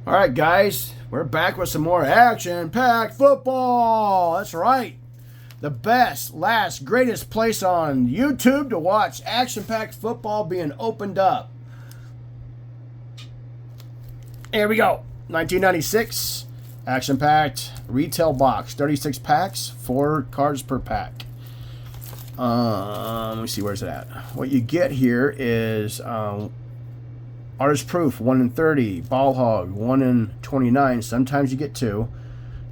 All right, guys, we're back with some more action-packed football. That's right. The best, last, greatest place on YouTube to watch action-packed football being opened up. Here we go. 1996, action-packed retail box. 36 packs, 4 cards per pack. Let me see, where's it at? What you get here is Artist Proof, 1 in 30. Ball Hog, 1 in 29. Sometimes you get 2.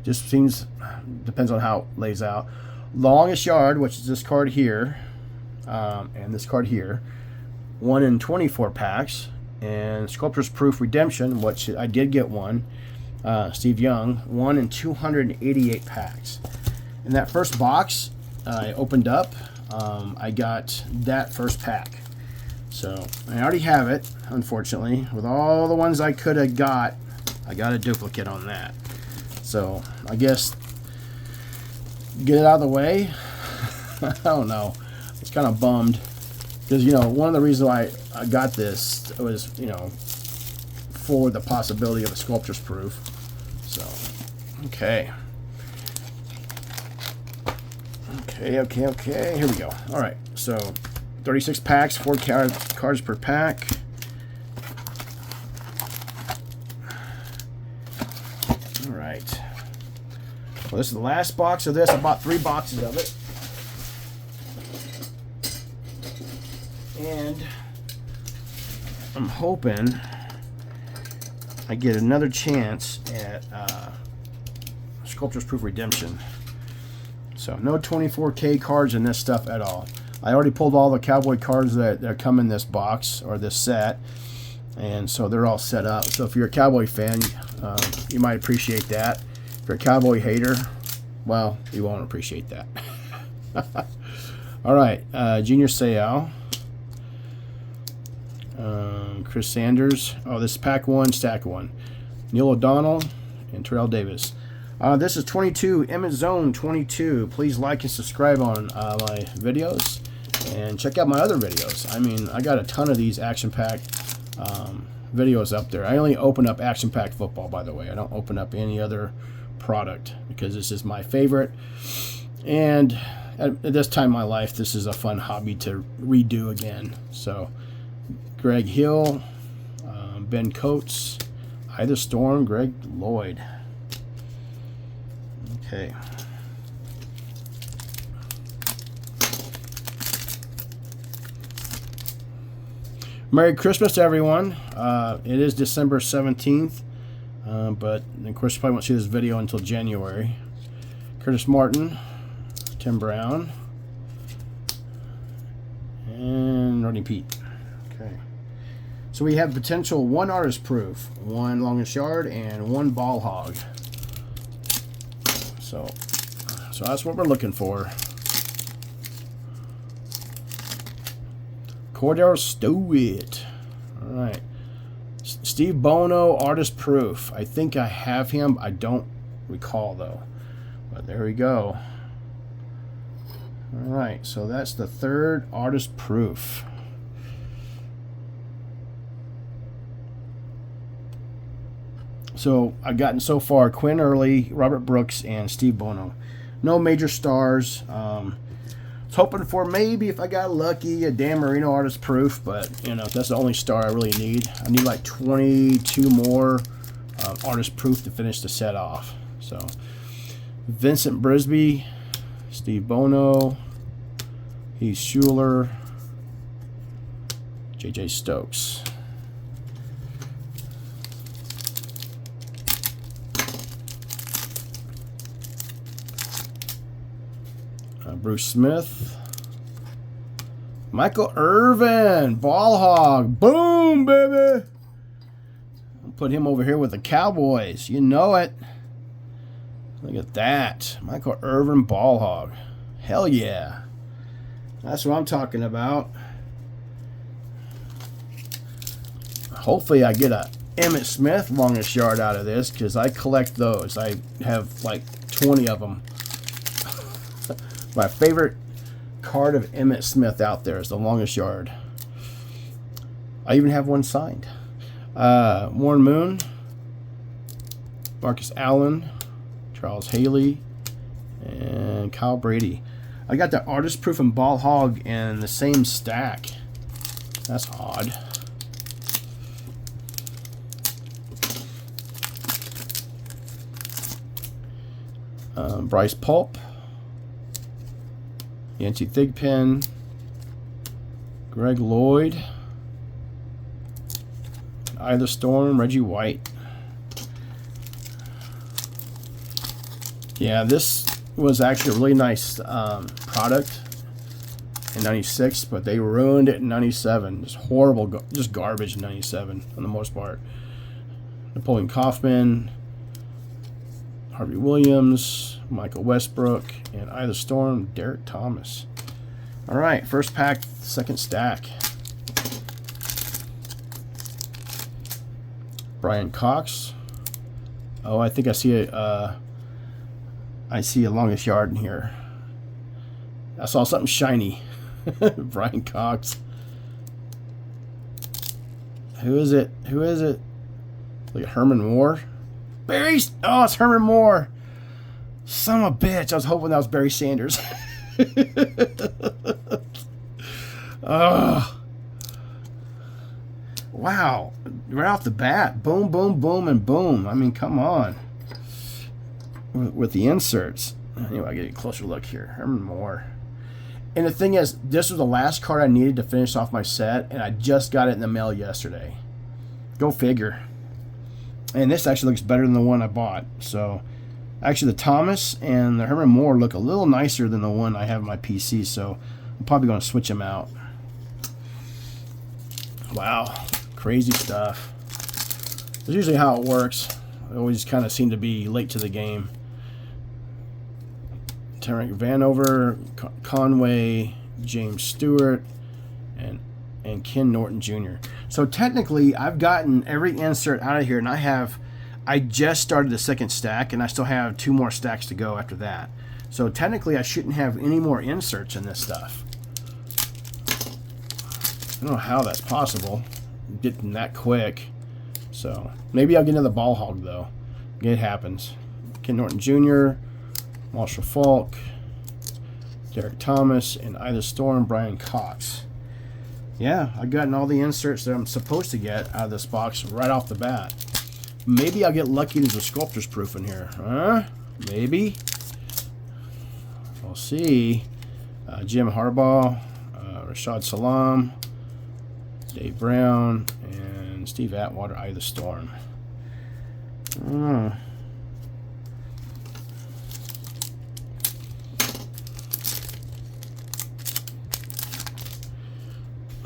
Just seems, depends on how it lays out. Longest Yard, which is this card here, and this card here. 1 in 24 packs. And Sculptor's Proof Redemption, which I did get one. Steve Young, 1 in 288 packs. In that first box I opened up, I got that first pack. So I already have it, unfortunately. With all the ones I could have got, I got a duplicate on that. So I guess get it out of the way. I don't know. It's kind of bummed because, you know, one of the reasons why I got this was, you know, for the possibility of a Sculptor's Proof. So, okay. Okay. Here we go. All right. So 36 packs, 4 cards per pack. All right. Well, this is the last box of this. I bought 3 boxes of it. And I'm hoping I get another chance at Sculptor's Proof Redemption. So no 24K cards in this stuff at all. I already pulled all the Cowboy cards that come in this box or this set, and so they're all set up. So if you're a Cowboy fan, you might appreciate that. If you're a Cowboy hater, well, you won't appreciate that. All right, Junior Seau, Chris Sanders. Oh, this is pack 1, stack 1. Neil O'Donnell and Terrell Davis. This is 22, Emmett Zone 22. Please like and subscribe on my videos. And check out my other videos. I mean, I got a ton of these action-packed videos up there. I only open up action-packed football, by the way. I don't open up any other product because this is my favorite. And at this time in my life, this is a fun hobby to redo again. So, Greg Hill, Ben Coates, Ida Storm, Greg Lloyd. Okay. Merry Christmas to everyone. It is December 17th, but of course you probably won't see this video until January. Curtis Martin, Tim Brown, and Rodney Pete. Okay. So we have potential 1 Artist Proof, 1 Longest Yard, and 1 Ball Hog. So that's what we're looking for. Cordell Stewart. All right. Steve Bono, Artist Proof. I think I have him. I don't recall, though. But there we go. All right. So that's the 3rd Artist Proof. So I've gotten so far Quinn Early, Robert Brooks, and Steve Bono. No major stars. I was hoping for maybe, if I got lucky, a Dan Marino Artist Proof, but you know, that's the only star I really need. I need like 22 more Artist Proof to finish the set off. So Vincent Brisby, Steve Bono, Heath Schuler, J.J. Stokes. Bruce Smith, Michael Irvin, Ball Hog, boom, baby. I'll put him over here with the Cowboys. You know it. Look at that, Michael Irvin, Ball Hog. Hell yeah, that's what I'm talking about. Hopefully, I get a Emmitt Smith Longest Yard out of this because I collect those. I have like 20 of them. My favorite card of Emmitt Smith out there is the Longest Yard. I even have one signed. Warren Moon, Marcus Allen, Charles Haley, and Kyle Brady. I got the Artist Proof and Ball Hog in the same stack. That's odd. Bryce Pulp, Yancey Thigpen, Greg Lloyd, Ida Storm, Reggie White. Yeah, this was actually a really nice product in '96, but they ruined it in '97. Just horrible, just garbage in '97 for the most part. Napoleon Kaufman, Harvey Williams, Michael Westbrook, and Ida Storm, Derek Thomas. All right, first pack, second stack. Brian Cox. Oh, I think I see a longest yard in here. I saw something shiny. Brian Cox. Who is it? Who is it? Look at Herman Moore. Barry. Oh, it's Herman Moore. Son of a bitch. I was hoping that was Barry Sanders. Oh. Wow. Right off the bat. Boom, boom, boom, and boom. I mean, come on. With the inserts. Anyway, I get a closer look here. Herman Moore. And the thing is, this was the last card I needed to finish off my set, and I just got it in the mail yesterday. Go figure. And this actually looks better than the one I bought. So, actually, the Thomas and the Herman Moore look a little nicer than the one I have on my PC, so I'm probably going to switch them out. Wow. Crazy stuff. That's usually how it works. I always kind of seem to be late to the game. Terry Vanover, Conway, James Stewart, and Ken Norton Jr. So technically, I've gotten every insert out of here, and I just started the second stack, and I still have 2 more stacks to go after that. So technically, I shouldn't have any more inserts in this stuff. I don't know how that's possible, getting that quick. So maybe I'll get another ball hog though. It happens. Ken Norton Jr., Marshall Falk, Derek Thomas, and Ida Storm, Brian Cox. Yeah, I've gotten all the inserts that I'm supposed to get out of this box right off the bat. Maybe I'll get lucky there's a Sculptor's Proof in here. Huh? Maybe. We'll see. Jim Harbaugh, Rashad Salam, Dave Brown, and Steve Atwater, Ida Storm.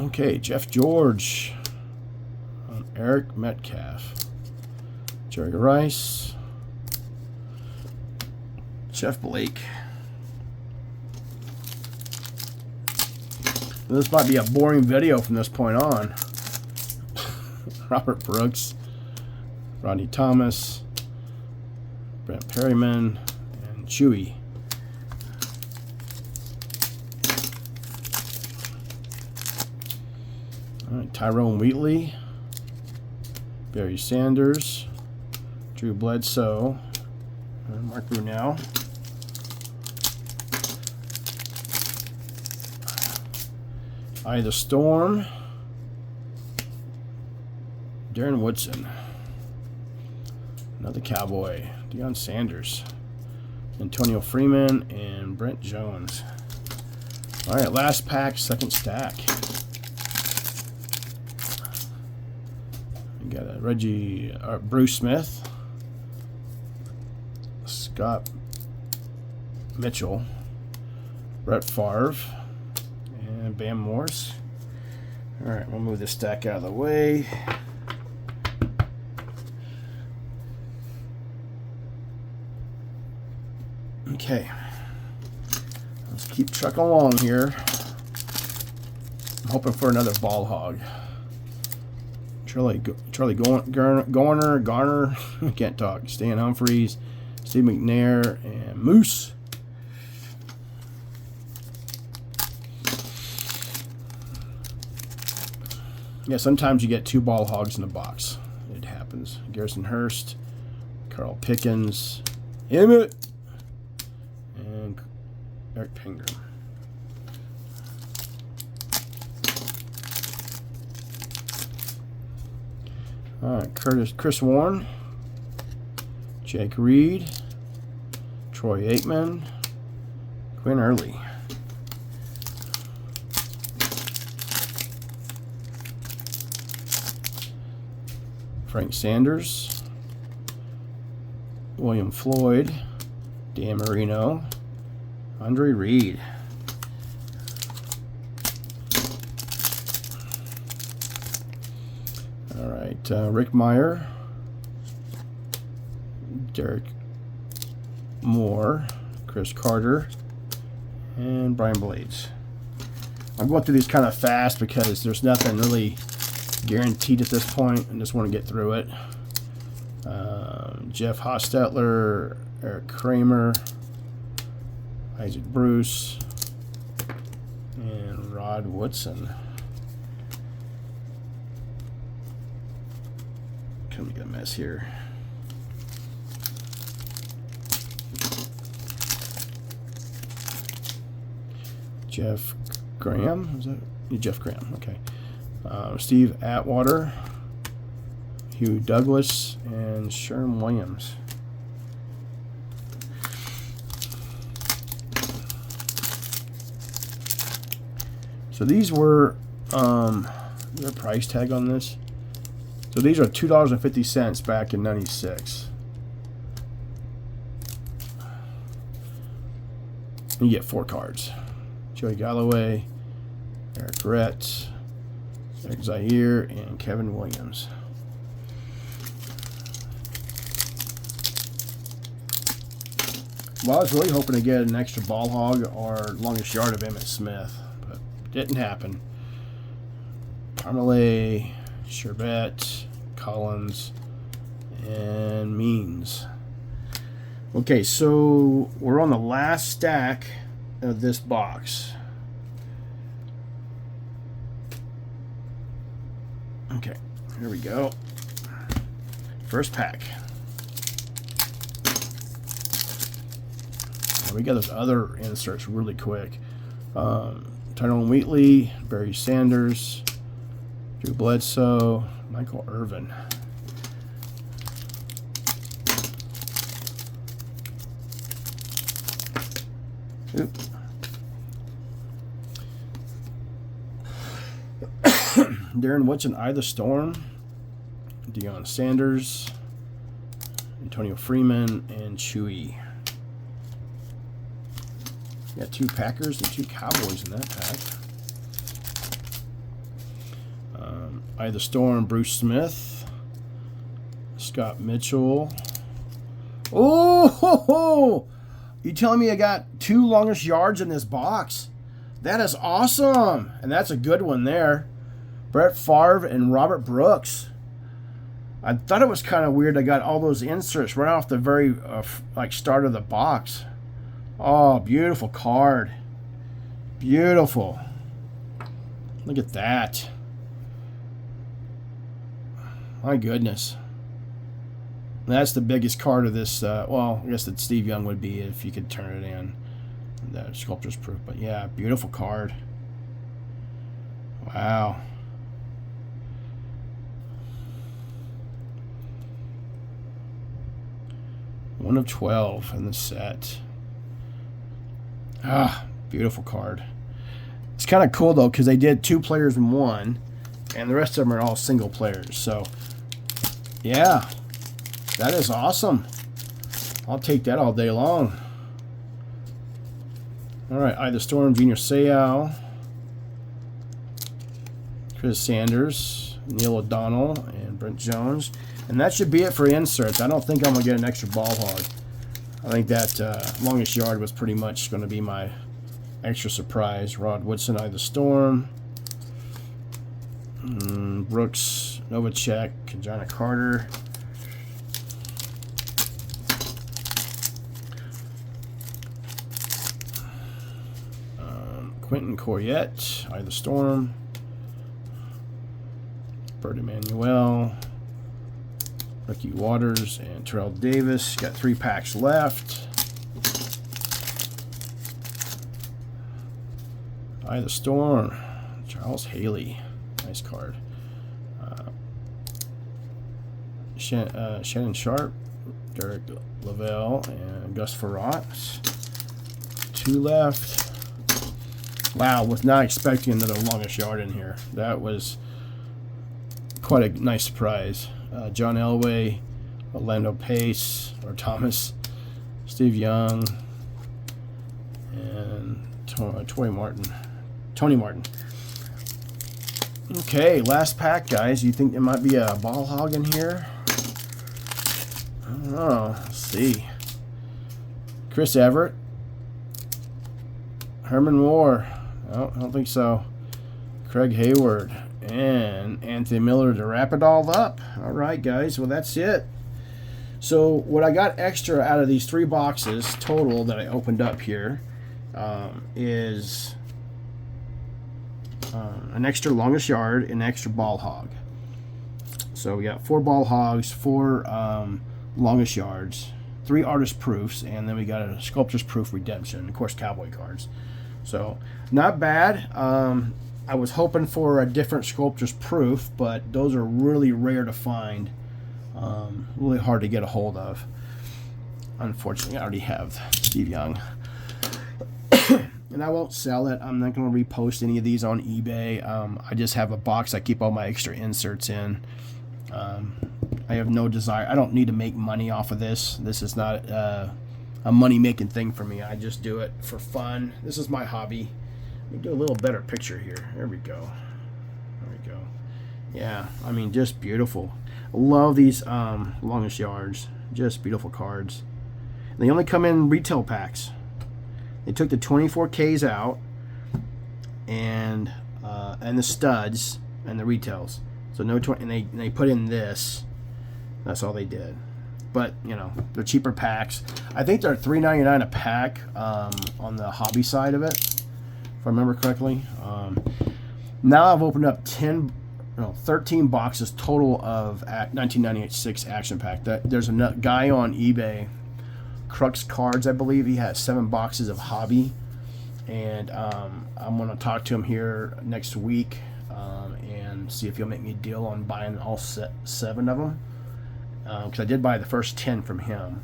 Okay, Jeff George, Eric Metcalf, Jerry Rice, Jeff Blake. This might be a boring video from this point on. Robert Brooks, Rodney Thomas, Brent Perryman, and Chewy. All right, Tyrone Wheatley, Barry Sanders, Drew Bledsoe, and Mark Brunell. Ida Storm, Darren Woodson, another Cowboy, Deion Sanders, Antonio Freeman, and Brent Jones. All right, last pack, second stack. We got a Bruce Smith, Scott Mitchell, Brett Favre, and Bam Morse. All right, we'll move this stack out of the way. Okay, let's keep trucking along here. I'm hoping for another ball hog. Charlie Garner, I can't talk. Stan Humphries, Steve McNair, and Moose. Yeah, sometimes you get 2 ball hogs in a box. It happens. Garrison Hurst, Carl Pickens, Emmett, and Eric Pingram. All right, Chris Warren, Jake Reed, Troy Aikman, Quinn Early. Frank Sanders, William Floyd, Dan Marino, Andre Reed. All right, Rick Meyer, Derek Moore, Chris Carter, and Brian Blades. I'm going through these kind of fast because there's nothing really guaranteed at this point. I just want to get through it. Jeff Hostetler, Eric Kramer, Isaac Bruce, and Rod Woodson. Kind of get a mess here. Jeff Graham, is that? Yeah, Jeff Graham, okay. Steve Atwater, Hugh Douglas, and Sherm Williams. So these were, their price tag on this. So these are $2.50 back in '96. You get 4 cards. Joey Galloway, Eric Rhett, Eric Zaire, and Kevin Williams. Well, I was really hoping to get an extra ball hog or longest yard of Emmitt Smith, but didn't happen. Parmalee, Sherbet, Collins, and Means. Okay, so we're on the last stack of this box. Okay, here we go. First pack. Now we got those other inserts really quick. Tyrone Wheatley, Barry Sanders, Drew Bledsoe, Michael Irvin. Oop. Darren Woodson, Ida Storm, Deion Sanders, Antonio Freeman, and Chewy. Got 2 Packers and 2 Cowboys in that pack. Ida Storm, Bruce Smith, Scott Mitchell. Oh, ho, ho. You telling me I got 2 longest yards in this box? That is awesome, and that's a good one there. Brett Favre and Robert Brooks. I thought it was kind of weird I got all those inserts right off the very start of the box. Oh, beautiful card. Beautiful. Look at that. My goodness. That's the biggest card of this. Well, I guess that Steve Young would be if you could turn it in. The Sculptor's Proof. But yeah, beautiful card. Wow. One of 12 in the set. Ah, beautiful card. It's kind of cool though because they did 2 players in one, and the rest of them are all single players. So, yeah, that is awesome. I'll take that all day long. All right, Ida Storm, Junior Seau, Chris Sanders, Neil O'Donnell, and Brent Jones. And that should be it for inserts. I don't think I'm going to get an extra ball hog. I think that longest yard was pretty much going to be my extra surprise. Rod Woodson, Ida Storm, Brooks, Novacek, Kanjana Carter. Quentin Coyette, Ida Storm, Bert Emanuel, Ricky Waters and Terrell Davis. Got 3 packs left. Eye of the Storm. Charles Haley. Nice card. Shannon Sharp. Derek Lavelle and Gus Farrat. 2 left. Wow, was not expecting another longest yard in here. That was quite a nice surprise. John Elway, Orlando Pace, or Thomas, Steve Young, and Tony Martin. Okay, last pack, guys. You think there might be a ball hog in here? I don't know. Let's see. Chris Everett. Herman Moore. No, I don't think so. Craig Hayward. And Anthony Miller to wrap it all up. All right, guys. Well, that's it. So what I got extra out of these 3 boxes total that I opened up here is an extra longest yard, an extra ball hog. So we got 4 ball hogs, 4 longest yards, 3 artist proofs, and then we got a sculptor's proof redemption, of course, cowboy cards. So not bad. I was hoping for a different sculptor's proof, but those are really rare to find, really hard to get a hold of. Unfortunately, I already have Steve Young. And I won't sell it. I'm not going to repost any of these on eBay. I just have a box I keep all my extra inserts in. I have no desire. I don't need to make money off of this. This is not a money-making thing for me. I just do it for fun. This is my hobby. Let me do a little better picture here. There we go. There we go. Yeah, I mean, just beautiful. I love these longest yards. Just beautiful cards. And they only come in retail packs. They took the 24Ks out and the studs and the retails. So no 20, and they put in this. That's all they did. But you know, they're cheaper packs. I think they're $3.99 a pack on the hobby side of it, if I remember correctly. Now I've opened up 13 boxes total of 1996 action pack. There's a guy on eBay, Crux Cards, I believe. He has 7 boxes of hobby, and I'm going to talk to him here next week and see if he'll make me a deal on buying all 7 of them, because I did buy the first 10 from him.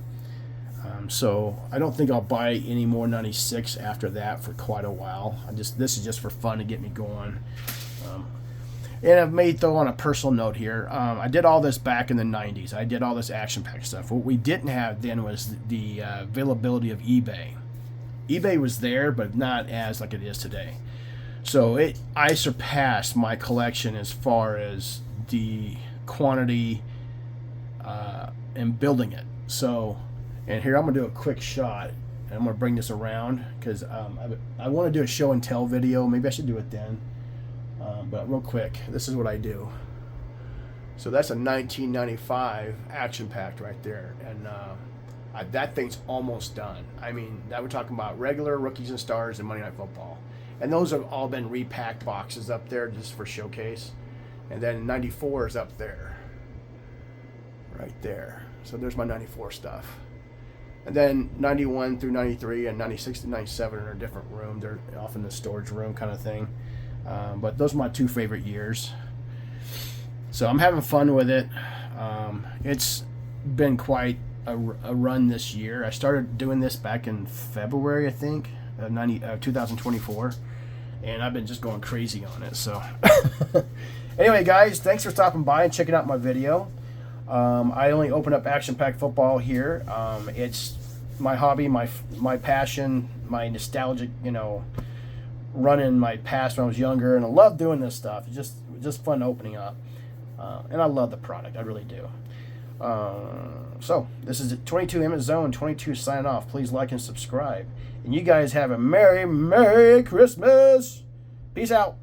So I don't think I'll buy any more 96 after that for quite a while. This is just for fun to get me going. And I've made, though, on a personal note here, I did all this back in the 90s. I did all this action pack stuff. What we didn't have then was the availability of eBay. eBay was there, but not as like it is today. So I surpassed my collection as far as the quantity and building it. So, and here I'm going to do a quick shot. And I'm going to bring this around because I want to do a show and tell video. Maybe I should do it then. But real quick, this is what I do. So that's a 1995 action pack right there, and that thing's almost done. I mean, that we're talking about regular Rookies and Stars and Monday Night Football, and those have all been repacked boxes up there just for showcase. And then 94 is up there, right there. So there's my 94 stuff. And then 91 through 93 and 96 to 97 are in a different room. They're off in the storage room kind of thing. But those are my 2 favorite years. So I'm having fun with it. It's been quite a run this year. I started doing this back in February, I think, 2024. And I've been just going crazy on it. So anyway, guys, thanks for stopping by and checking out my video. I only open up Action Pack Football here. It's my hobby, my passion, my nostalgic, running my past when I was younger, and I love doing this stuff. It's just fun opening up, and I love the product. I really do. So this is 22 Emmett Zone 22 signing off. Please like and subscribe, and you guys have a Merry Christmas. Peace out.